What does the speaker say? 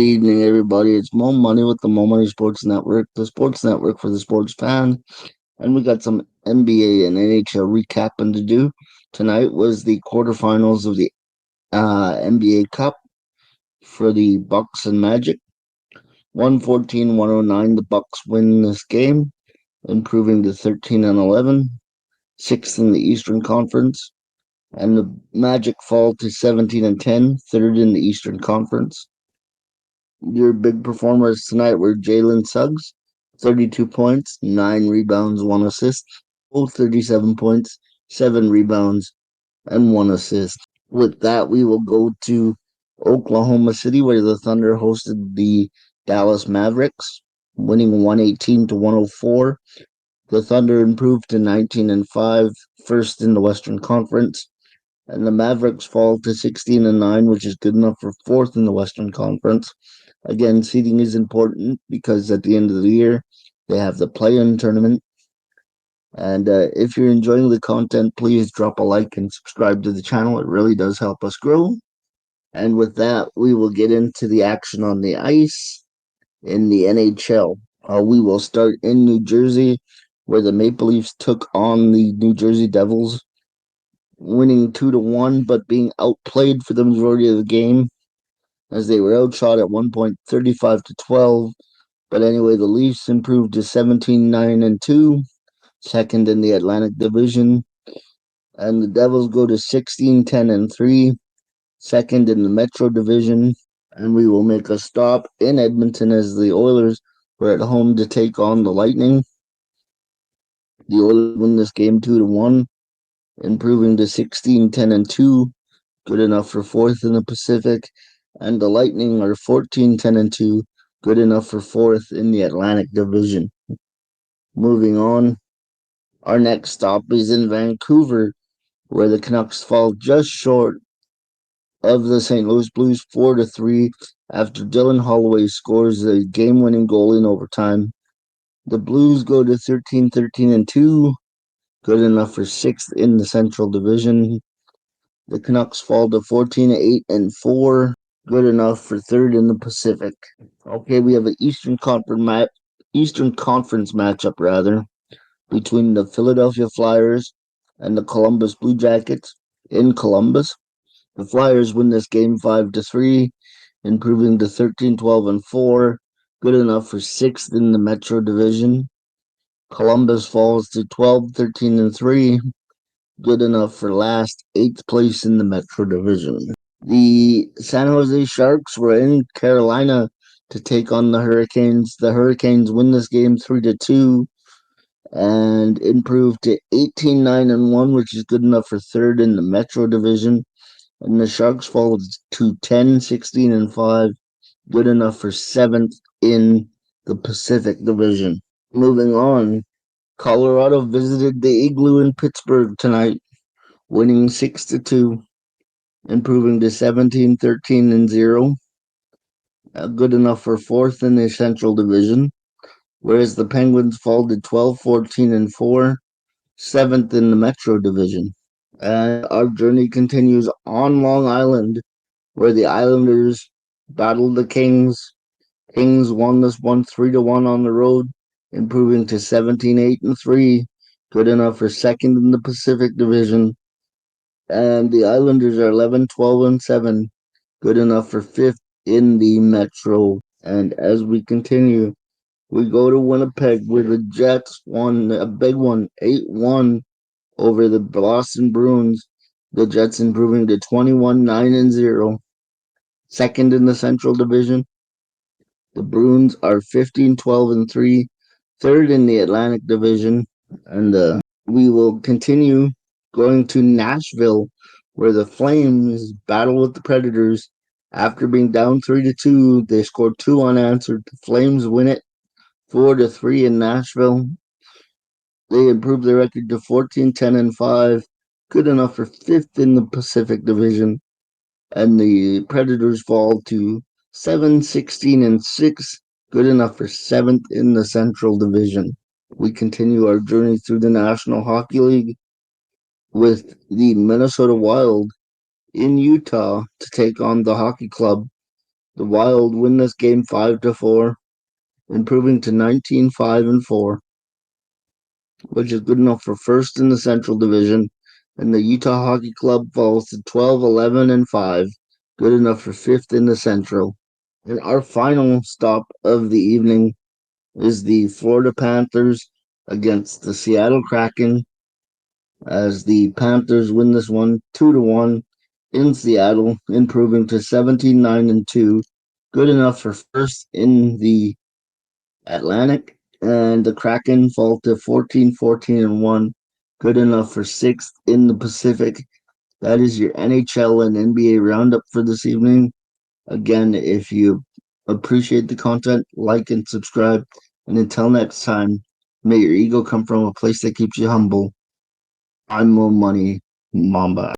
Good evening, everybody. It's Mo Money with the Mo Money Sports Network, the sports network for the sports fan. And we got some NBA and NHL recapping to do. Tonight was the quarterfinals of the NBA Cup for the Bucks and Magic. 114-109, the Bucks win this game, improving to 13-11, sixth in the Eastern Conference. And the Magic fall to 17-10, third in the Eastern Conference. Your big performers tonight were Jalen Suggs, 32 points, 9 rebounds, 1 assist. Both 37 points, 7 rebounds, and 1 assist. With that, we will go to Oklahoma City, where the Thunder hosted the Dallas Mavericks, winning 118-104. The Thunder improved to 19-5, first in the Western Conference, and the Mavericks fall to 16-9, which is good enough for fourth in the Western Conference. Again, seeding is important because at the end of the year, they have the play-in tournament. And if you're enjoying the content, please drop a like and subscribe to the channel. It really does help us grow. And with that, we will get into the action on the ice in the NHL. We will start in New Jersey, where the Maple Leafs took on the New Jersey Devils, winning 2-1, but being outplayed for the majority of the game, as they were outshot at one point 35-12. But anyway, the Leafs improved to 17-9-2, second in the Atlantic Division, and the Devils go to 16-10-3, second in the Metro Division. And we will make a stop in Edmonton as the Oilers were at home to take on the Lightning. The Oilers win this game 2-1, improving to 16-10-2, good enough for fourth in the Pacific, and the Lightning are 14-10-2, good enough for fourth in the Atlantic Division. Moving on, our next stop is in Vancouver, where the Canucks fall just short of the St. Louis Blues 4-3 after Dylan Holloway scores a game-winning goal in overtime. The Blues go to 13-13-2, good enough for sixth in the Central Division. The Canucks fall to 14-8-4, good enough for third in the Pacific. Okay, we have an Eastern Conference matchup between the Philadelphia Flyers and the Columbus Blue Jackets in Columbus. The Flyers win this game 5-3, improving to 13-12-4, good enough for sixth in the Metro Division. Columbus falls to 12-13-3, good enough for last, eighth place in the Metro Division. The San Jose Sharks were in Carolina to take on the Hurricanes. The Hurricanes win this game 3-2 and improve to 18-9-1, which is good enough for third in the Metro Division. And the Sharks fall to 10-16-5, good enough for seventh in the Pacific Division. Moving on, Colorado visited the Igloo in Pittsburgh tonight, winning 6-2, improving to 17-13-0, good enough for fourth in the Central Division, whereas the Penguins fall to 12-14-4, seventh in the Metro Division. And our journey continues on Long Island, where the Islanders battled the Kings. Kings won this one 3-1 on the road, improving to 17-8-3, good enough for second in the Pacific Division. And the Islanders are 11-12-7, good enough for fifth in the Metro. And as we continue, we go to Winnipeg, where the Jets won a big one, 8-1 over the Boston Bruins. The Jets improving to 21-9-0, second in the Central Division. The Bruins are 15-12-3, third in the Atlantic Division. And we will continue going to Nashville, where the Flames battle with the Predators. After being down 3-2, they scored two unanswered. The Flames win it 4-3 in Nashville. They improve their record to 14-10-5, good enough for fifth in the Pacific Division. And the Predators fall to 7-16-6, good enough for seventh in the Central Division. We continue our journey through the National Hockey League with the Minnesota Wild in Utah to take on the Hockey Club. The Wild win this game 5-4, improving to 19-5-4, which is good enough for first in the Central Division, and the Utah Hockey Club falls to 12-11-5, good enough for fifth in the Central. And our final stop of the evening is the Florida Panthers against the Seattle Kraken, as the Panthers win this one 2-1 in Seattle, improving to 17-9-2, good enough for first in the Atlantic, and the Kraken fall to 14-14-1, good enough for sixth in the Pacific. That is your NHL and NBA roundup for this evening. Again, if you appreciate the content, like and subscribe. And until next time, may your ego come from a place that keeps you humble. I'm Mo Money Mamba.